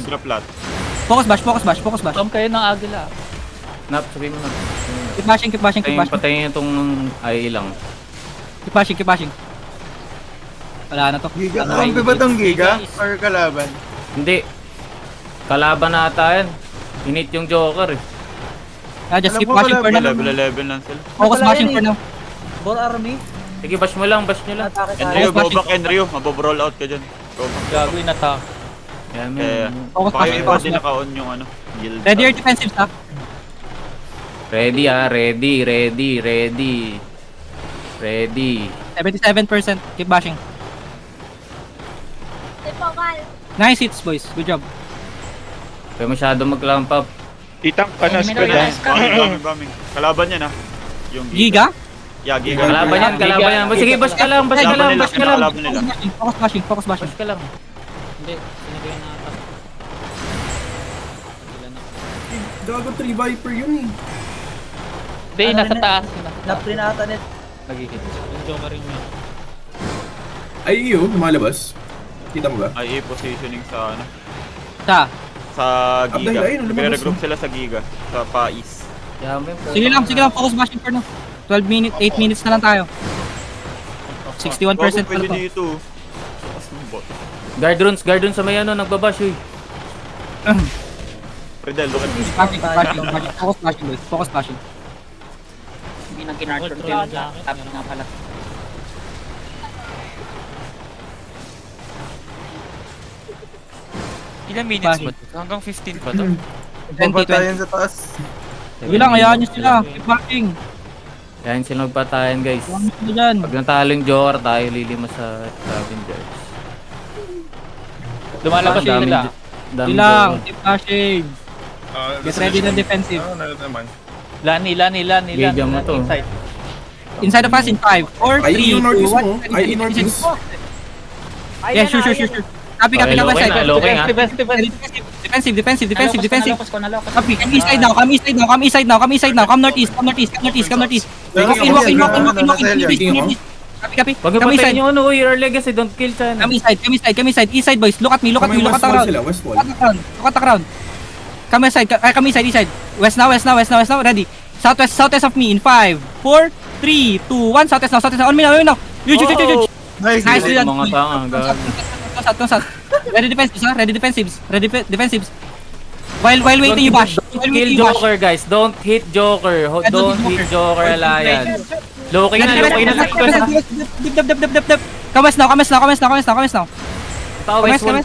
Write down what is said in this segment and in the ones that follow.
Grab lot. Focus bash, focus bash, focus bash. Tom kayo ng Agila. Nap, sabihin mo na. Keep bashing, keep bashing, keep bashing. Patayin itong ay lang. Keep bashing, keep bashing. Wala na to. Giga, kampi ba tong Giga? Or kalaban? Hindi. Kalaban na ata yan. Init yung Joker eh. Just Alam keep ko bashing for kalaban, now. level 11 lang sila. Focus bashing for now. Ball army. Sige, bash mo lang, bash nyo lang. Enryo, go back Enryo. Mabob-roll out ka dyan. Go back. Gago yung attack. Yan, Eh, Focus baka yung bashing, iba focus din bashing. naka-on yung ano. Guild. Ready your defensive stuff. Ready ah, ready, ready, ready. Ready. 77%. Keep bashing. Nice hits, boys. Good job. Kaya masyado mag-clamp up. Titang panas ka Minor lang. Bombing. Kalaban yan ah. Yung Giga? Yeah, Giga. Kalaban yan, kalaban yan. Sige, bash ka lang, bash ka lang, bash ka lang. Kalaban nila. Focus bashing, focus bashing. Bash ka lang. Hindi, sinigay na attack. Gago 3 Viper yun eh. Hindi, Ano nasa na- taas. Naprinata net. Nagigit. Yung Joker rin yun. Ay iyo, lumalabas. Kita mo ba? Ay, positioning sa ano. Sa. Sa Giga. Abdalay, lumabas Nagre-regroup na. sila sa Giga. Sa Pais. Sige lang. Focus bashing for now. 12 minutes, 8 minutes na lang tayo. 61% Pwede pala to. dito. Taas ng bot. Guard runes sa may ano, nagbabash uy. Fredel, look at this. Bashing, bashing, bashing. Focus bashing, boys. Focus bashing. Hindi nang kinarton ko Control yung lang. tap nga pala. Ilang minutes Bye. ba? Hanggang 15 ba to? 20. sa taas. Sige lang, hayaan nyo sila. Keep bashing. Yan sila magpatayan guys. Hayaan nyo sila dyan. Pag natalo yung Joker, tayo lilima sa Scavengers. Lumalabas Ang yun nila. dami Sige lang. Joker. Keep bashing. Get ready na defensive. naman. Lani. Bigyan mo to. Inside. Inside of us in 5, 4, 3, Ay, 2, yung Northeast 1. mo. Ay, yung Northeast. Yeah, sure. Copy, Okay, copy, okay side. na, locking, ah. Defensive. Nalokos ko. Copy, come east side now. Come northeast. Walk in. Copy. Wag yung Come east patayin side. yung ano, uy, your legacy, don't kill China. Come east side. East side, boys. Look at me. Look at West the wall crowd. sila, west wall. Look at the crowd. Come east side. West now. Ready. Southwest of me in 5, 4, 3, 2, 1. Southwest now. On me now. Huge. Nice. Nice. Mga tanga, gago. South. Ready defensives. While waiting you bash. Don't kill Joker, guys. Don't hit Joker. Don't hit Joker Alliance. Looking na. Dip. Come west now. Tao, west wall.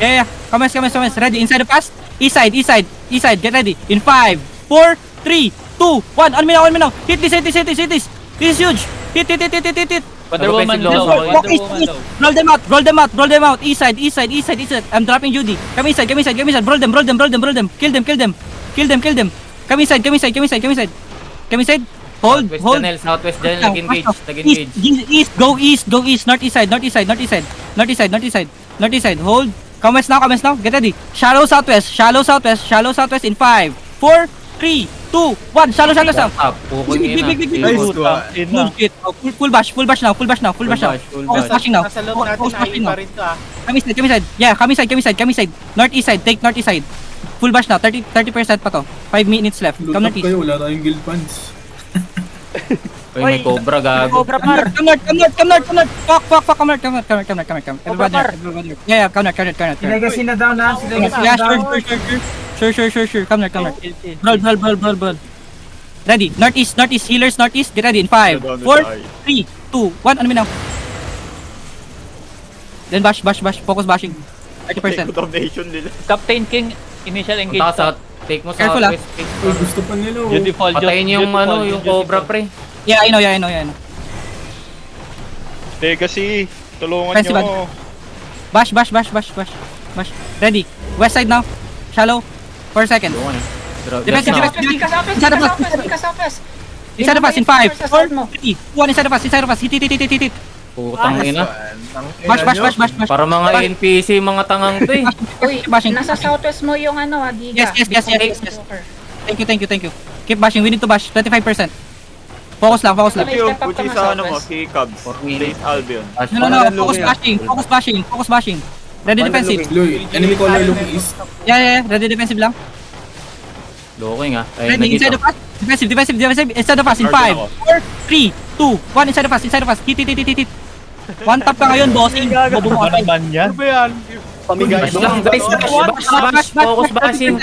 Yeah. Come west. Ready. Inside the pass. East side. Get ready. In 5, 4, 3, 2, 1. On me now. Hit this. This is huge. Hit. Wonder Woman Walk low. Wonder Woman low. Roll them out. East side. I'm dropping Judy. Come inside. Roll them. Kill them. Come inside. Hold. Southwest Janel, nag-engage. East. Go east. Northeast side. Hold. Come west now. Get ready. Shallow southwest in 5, 4, 3, 2, 1. Shallow now. Big. Nice one. Move it. Full bash now. Focus bashing now. Nasa loob natin, Focus bashing highway now. pa rin to ah. Come inside. Yeah, come inside. Northeast side. Take northeast side. Full bash now. 30% pa to. 5 minutes left. Come Loot up northeast. kayo, wala tayong guild funds. Uy, may Cobra, gago. Cobra par. Come north. Fuck. Come north. Everybody. Yeah, come north. Legacy na down na. Yeah, sure. Come north. Roll. Ready. Northeast. Healers northeast. Get ready in 5, 4, 3, 2, 1. Ano now? Then bash. Focus bashing. 30%. Donation nila. Captain King, initial engage. Punta ka sa take mo Careful, Southwest. Uy, gusto pa nila oh. Beautiful. Patayin yung ano, yung Cobra pre. Yeah, I know. Legacy, tulungan Fancy nyo. Bash. Ready. West side now. Shallow. 4 seconds. Defensive. Inside of us in 5, 4, 3, 1. Inside of us. Hit. Putang ina. Bash. Para mga NPC, mga tangang to eh. Uy, Bashing. nasa southwest mo yung ano, Giga. Yes. Thank you. Keep bashing. We need to bash. 25%. Focus lang. Yung puti sa ano mo, si Cubs. Place Albion. No. Focus bashing. Ready defensive. Loy, enemy color looking east. Yeah. Ready defensive lang. Looking ah. Ay, Ready inside nagito. of us. Defensive. Inside of us in 5, 4, 3, 2, 1. Inside of us. Hit. One tap ka ngayon, bossing. Bobo mo ka. yan? Bash lang guys. Bash. Focus bashing.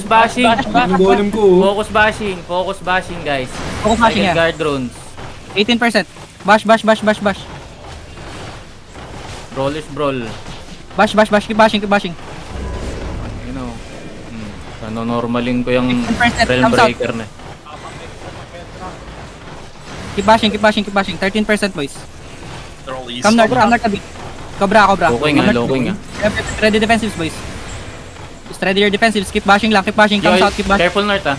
Bash, Ang golem ko. Focus bashing guys. Focus bashing Cycle yan. guard drones. 18%. Bash. Brawl is brawl. Bash. Keep bashing. You know. Ano normalin ko yung 10% realm thumbs up. breaker na. Keep bashing. 13% boys. Come north a bit. Cobra. Looking ah. Ready defensives boys. Just ready your defensives. Keep bashing. Come south. Keep bashing. Careful north ah.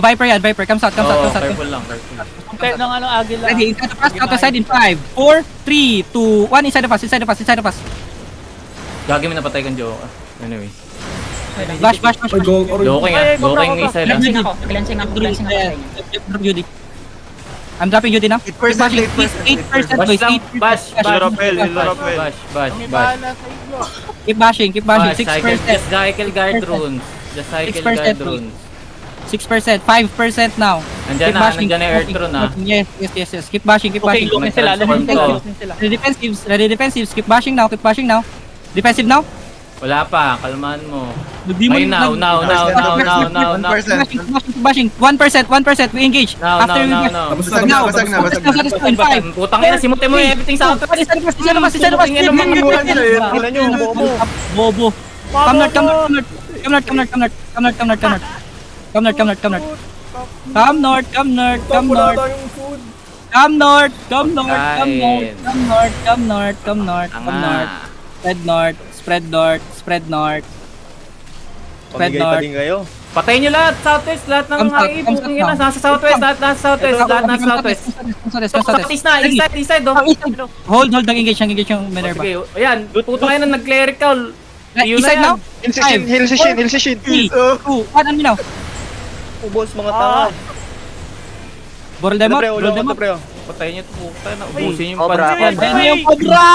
Viper. Come south. Careful lang. Kahit ng ano, agila. Ready, inside of us, out the side in 5, 4, 3, 2, 1, inside of us. Gagi mo napatay kang Joker. Anyway. Bash. Ay, go. Looking ah. Looking isa lang. Glancing ako sa inyo. Drop UD. I'm dropping UD now. 8% boys. Bash. Rapel. Keep bashing. 6%. Just cycle guard runes. 6%, 5% now. Nandiyan na yung Earth Rune ah. Yes. Keep bashing. Okay, lumin sila. Ready defensives. Keep bashing now. Defensive now. Wala pa, kalmahan mo. Di mo Ay, now. Keep bashing. 1%. We engage. Now. Tapos na. Basag na. In 5. Putang ina, simutin mo yung everything sa auto. Inside of us. Bobo. Come north. Spread north. Patay nyo lahat, southwest, lahat ng Come south, mga come ibong south nasa southwest, lahat nasa southwest. East na, Hold, nag-engage yung Minerva. Sige, ayan, puto kayo na nag-clerical. Yun East side na now? yan. Heal si Shin. 3, 2, 1, ano now? Ubos mga tanga. Borol demo? Patay nyo ito, puta na, ubusin yung Cobra. pansin. Ano yung Cobra?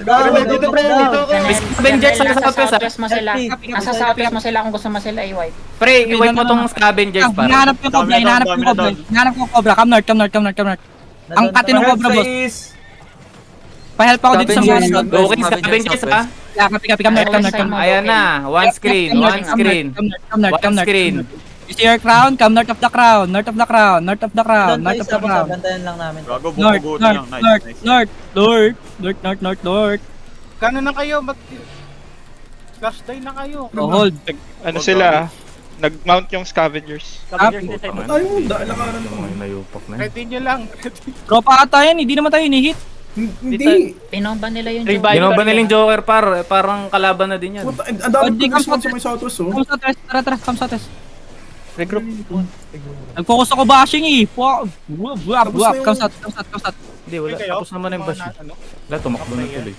Grabe yung tubig. Avengers sa southwest ah. mo sila. Nasa southwest mo sila kung gusto mo sila i-wipe. Pre, i-wipe mo tong scavengers para. Hinahanap ko yung Cobra. Come north. Ang kati ng Cobra, boss. Pa-help ako dito sa mga south. Okay, scavengers ah. Copy. Come north. Ayan na, one screen. Come north. You see your crown? Come north of the crown. North of the crown. Bantayan lang namin. Gago, bubugutin lang. Nice. North. Kano na kayo? Flash die na kayo. Hold. Ano sila? Nag-mount yung scavengers. Tayo mo, lakaran mo. Nayupak na. Ready nyo lang. Tropa ata yan, hindi naman tayo hinihit. Hindi. Pinomba nila yung Revive. Ginawa ba nilang Joker parang kalaban na din yan. Puta, ang dami Hindi, ko response sa may southwest, oh. Come sa test. Regroup. Nag-focus ako bashing eh. Come sa. Hindi, wala. Okay kayo? Tapos naman yung bash. Ano? Wala, tumakbo na tuloy.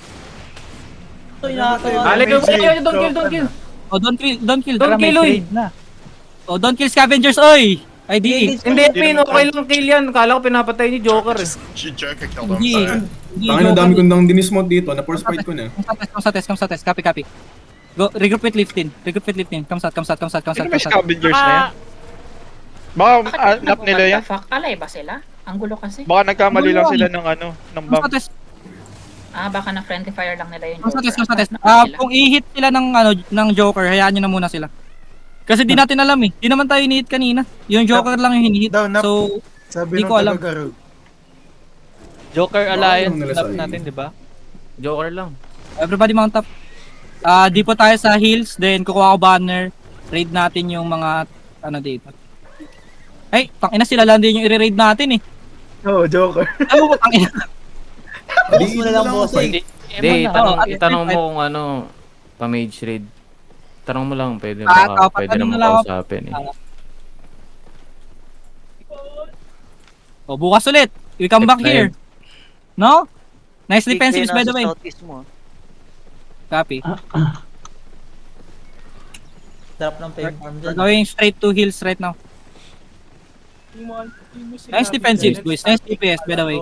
Ali Don't kill. Oh, don't kill. Don't kill, oy. Oh, don't kill scavengers, oy. ID. Hindi, Pin, okay lang kill yan. Kala ko pinapatay ni Joker eh. Hindi. Tangin, ang dami kong nang dinismount dito. Na-force fight ko na. Come sa test. Copy. Go, regroup with liftin. Come sa. Sino may scavengers na yan? Baka nap nila yan. Alay ba sila? Ang gulo kasi. Baka nagkamali lang sila ng ng Come bomb. sa test. Baka na friendly fire lang nila yung Come sa test. Joker. Kung i-hit sila ng Joker, hayaan nyo na muna sila. Kasi di natin alam eh. Di naman tayo hinihit kanina. Yung Joker lang yung hinihit. So, di ko alam. Joker Alliance nila lap sa natin, di ba? Joker lang. Everybody mount up. Di po tayo sa hills, then kukuha ko banner. Raid natin yung mga dito. Ay, tangina sila lang din yung i-raid natin eh. Oh, Joker. Ay, tangina. Hindi mo na lang boss. Hindi, itanong mo kung pa-mage raid. Tanong mo lang, pwede naman kausapin eh. Oh, bukas ulit. We come back here. No? Nice defensives by the way. Copy. Drop ng pay farm We're going straight to hills right now. Nice defensives, boys. Nice DPS, by the way.